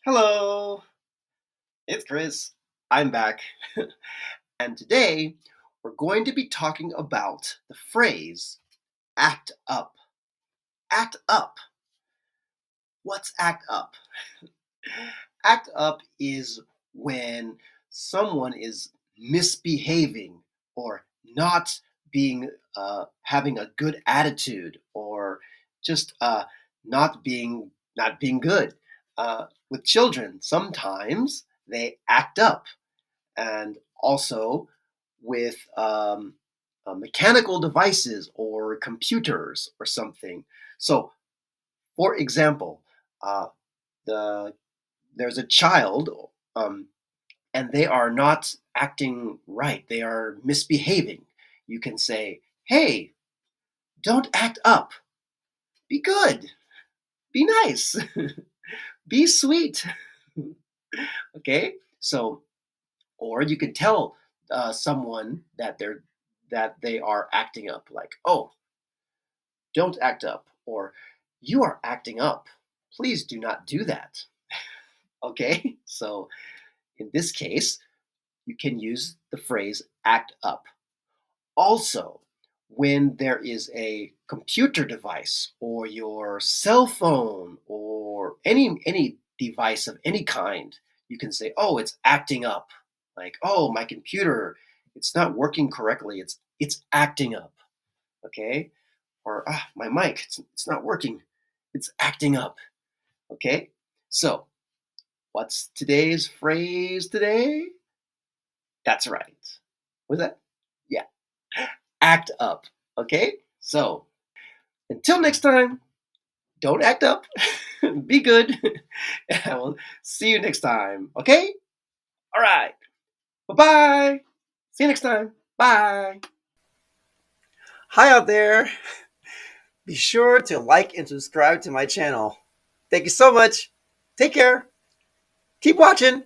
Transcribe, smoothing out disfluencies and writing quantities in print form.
Hello, it's Chris. I'm back. And today we're going to be talking about the phrase act up. Act up. What's act up? Act up is when someone is misbehaving or not being having a good attitude or just not being good. With children, sometimes they act up, and also with mechanical devices or computers or something. So, for example, uh, the there's a child, um, and they are not acting right. They are misbehaving. You can say, "Hey, don't act up. Be good. Be nice. Be sweet." Okay, so or you can tell someone that they are acting up, like, "Oh, don't act up," or "You are acting up. Please do not do that." Okay, so in this case, you can use the phrase "act up." Also, when there is a computer device or your cell phone or any device of any kind, you can say, "Oh, it's acting up." Like, "Oh, my computer, it's not working correctly. It's acting up." Okay? Or my mic, it's not working. It's acting up. Okay? So, what's today's phrase today? That's right. Was that? Yeah. Act up. Okay? So, until next time, don't act up. Be good. And I will see you next time. Okay? All right. Bye bye. See you next time. Bye. Hi out there. Be sure to like and subscribe to my channel. Thank you so much. Take care. Keep watching.